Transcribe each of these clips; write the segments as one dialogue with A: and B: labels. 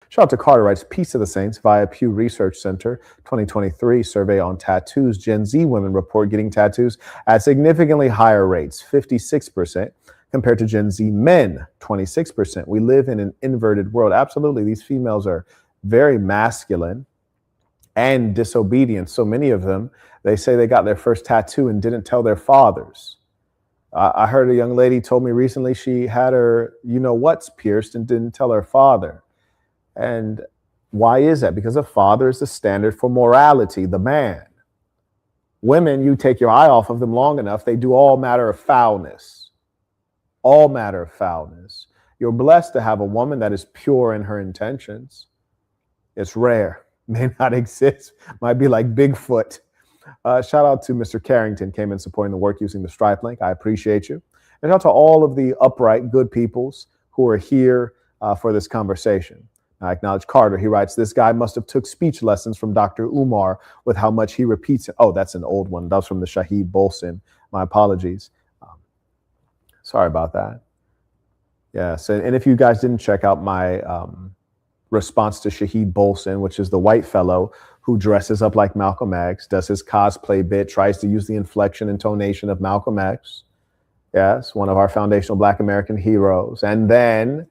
A: Shout out to Carter writes, Peace to the Saints via Pew Research Center 2023 survey on tattoos. Gen Z women report getting tattoos at significantly higher rates, 56%, compared to Gen Z men, 26%. We live in an inverted world. Absolutely, these females are very masculine and disobedient. So many of them, they say they got their first tattoo and didn't tell their fathers. I heard a young lady told me recently she had her you-know-whats pierced and didn't tell her father. And why is that? Because a father is the standard for morality, the man. Women, you take your eye off of them long enough, they do all matter of foulness. All matter of foulness. You're blessed to have a woman that is pure in her intentions. It's rare, may not exist, might be like Bigfoot. Shout out to Mr. Carrington, came in supporting the work using the Stripe link. I appreciate you. And shout out to all of the upright, good peoples who are here for this conversation. I acknowledge Carter. He writes, this guy must have took speech lessons from Dr. Umar with how much he repeats it. Oh, that's an old one. That was from the Shahid Bolson. My apologies. Sorry about that. Yes, and if you guys didn't check out my response to Shahid Bolson, which is the white fellow who dresses up like Malcolm X, does his cosplay bit, tries to use the inflection and tonation of Malcolm X. Yes, one of our foundational Black American heroes. And then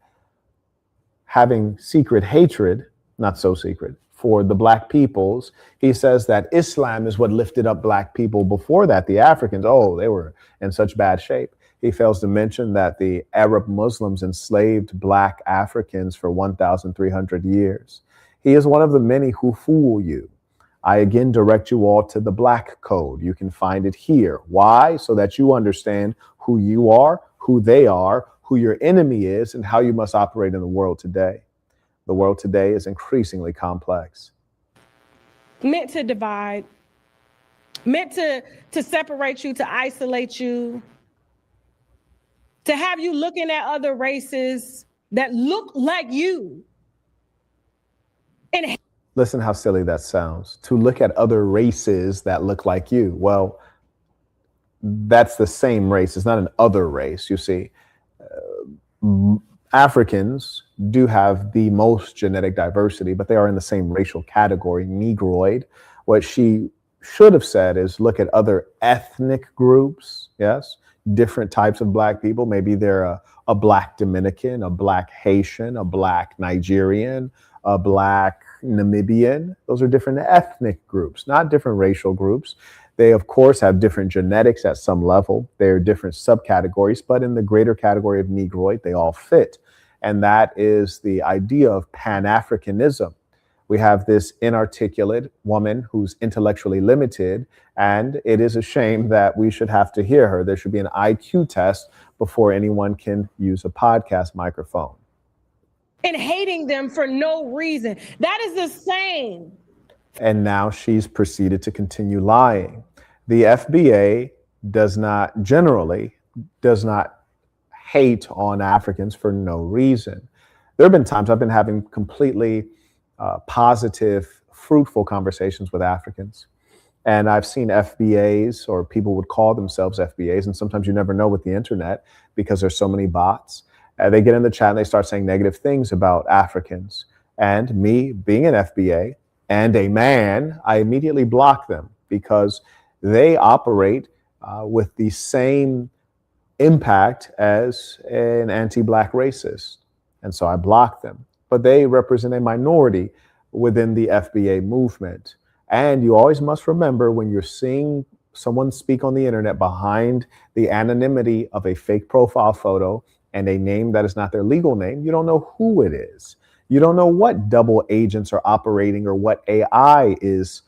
A: having secret hatred, not so secret, for the Black peoples, he says that Islam is what lifted up Black people. Before that, the Africans, they were in such bad shape. He fails to mention that the Arab Muslims enslaved Black Africans for 1,300 years. He is one of the many who fool you. I again direct you all to the Black Code. You can find it here. Why? So that you understand who you are, who they are, who your enemy is, and how you must operate in the world today. The world today is increasingly complex.
B: Meant to divide, meant to separate you, to isolate you, to have you looking at other races that look like you. And
A: listen how silly that sounds. To look at other races that look like you. Well, that's the same race. It's not an other race, you see. Africans do have the most genetic diversity, but they are in the same racial category, Negroid. What she should have said is look at other ethnic groups, yes, different types of Black people. Maybe they're a Black Dominican, a Black Haitian, a Black Nigerian, a Black Namibian. Those are different ethnic groups, not different racial groups. They, of course, have different genetics at some level. They're different subcategories, but in the greater category of Negroid, they all fit. And that is the idea of Pan-Africanism. We have this inarticulate woman who's intellectually limited, and it is a shame that we should have to hear her. There should be an IQ test before anyone can use a podcast microphone.
B: And hating them for no reason. That is the same.
A: And now she's proceeded to continue lying. The FBA generally does not hate on Africans for no reason. There have been times I've been having completely positive, fruitful conversations with Africans. And I've seen FBAs, or people would call themselves FBAs, and sometimes you never know with the internet because there's so many bots. They get in the chat and they start saying negative things about Africans. And me, being an FBA and a man, I immediately block them because they operate with the same impact as an anti-Black racist. And so I block them. But they represent a minority within the FBA movement. And you always must remember, when you're seeing someone speak on the internet behind the anonymity of a fake profile photo and a name that is not their legal name, you don't know who it is. You don't know what double agents are operating or what AI is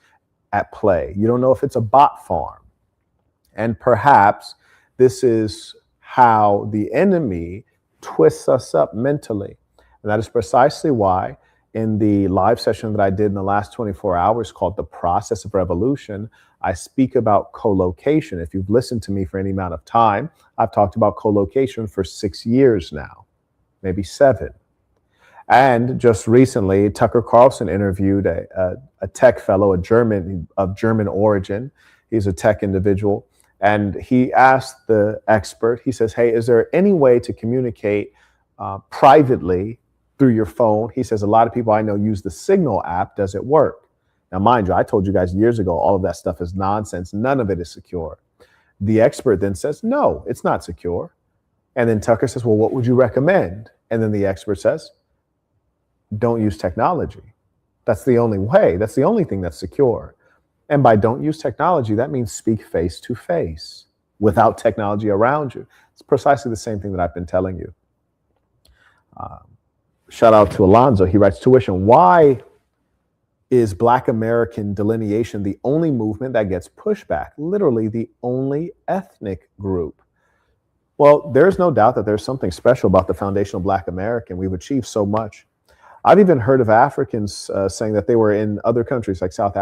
A: at play. You don't know if it's a bot farm. And perhaps this is how the enemy twists us up mentally. And that is precisely why in the live session that I did in the last 24 hours called The Process of Revolution, I speak about co-location. If you've listened to me for any amount of time, I've talked about co-location for 6 years now, maybe 7. And just recently, Tucker Carlson interviewed a tech fellow, of German origin. He's a tech individual. And he asked the expert, he says, hey, is there any way to communicate privately through your phone. He says a lot of people I know use the Signal app. Does it work? Now, mind you, I told you guys years ago, all of that stuff is nonsense. None of it is secure. The expert then says, no, it's not secure. And then Tucker says, well, what would you recommend? And then the expert says, don't use technology. That's the only way. That's the only thing that's secure. And by don't use technology, that means speak face to face without technology around you. It's precisely the same thing that I've been telling you. Shout out to Alonzo. He writes, Tuition, why is Black American delineation the only movement that gets pushback? Literally the only ethnic group. Well, there's no doubt that there's something special about the foundational Black American. We've achieved so much. I've even heard of Africans saying that they were in other countries like South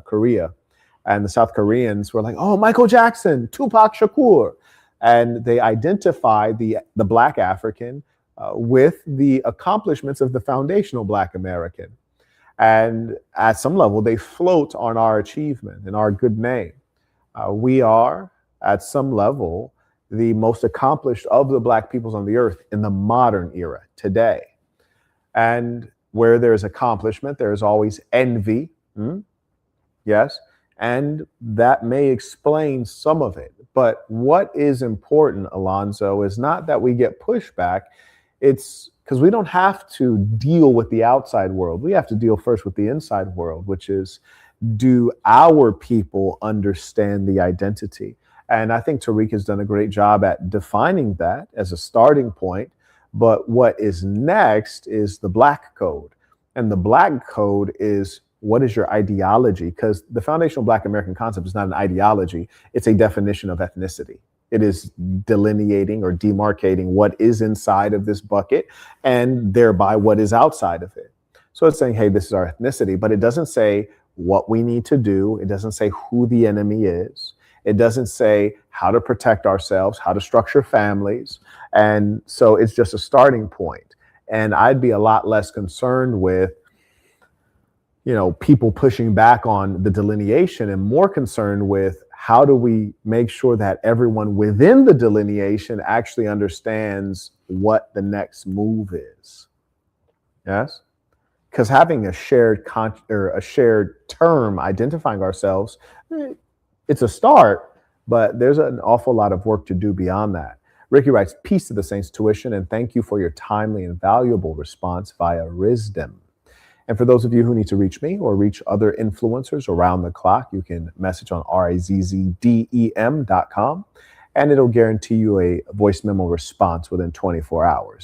A: Korea, and the South Koreans were like, oh, Michael Jackson, Tupac Shakur. And they identify the Black African with the accomplishments of the foundational Black American. And at some level, they float on our achievement and our good name. We are, at some level, the most accomplished of the Black peoples on the earth in the modern era, today. And where there's accomplishment, there's always envy. Yes. And that may explain some of it. But what is important, Alonzo, is not that we get pushback. It's because we don't have to deal with the outside world. We have to deal first with the inside world, which is, do our people understand the identity? And I think Tariq has done a great job at defining that as a starting point. But what is next is the Black Code. And the Black Code is, what is your ideology? Because the foundational Black American concept is not an ideology. It's a definition of ethnicity. It is delineating or demarcating what is inside of this bucket and thereby what is outside of it. So it's saying, hey, this is our ethnicity, but it doesn't say what we need to do. It doesn't say who the enemy is. It doesn't say how to protect ourselves, how to structure families. And so it's just a starting point. And I'd be a lot less concerned with, people pushing back on the delineation and more concerned with how do we make sure that everyone within the delineation actually understands what the next move is. Yes? Because having a shared term identifying ourselves, it's a start, but there's an awful lot of work to do beyond that. Ricky writes, peace to the Saints, Tuition, and thank you for your timely and valuable response via RISDom. And for those of you who need to reach me or reach other influencers around the clock, you can message on rizzdem.com, and it'll guarantee you a voice memo response within 24 hours.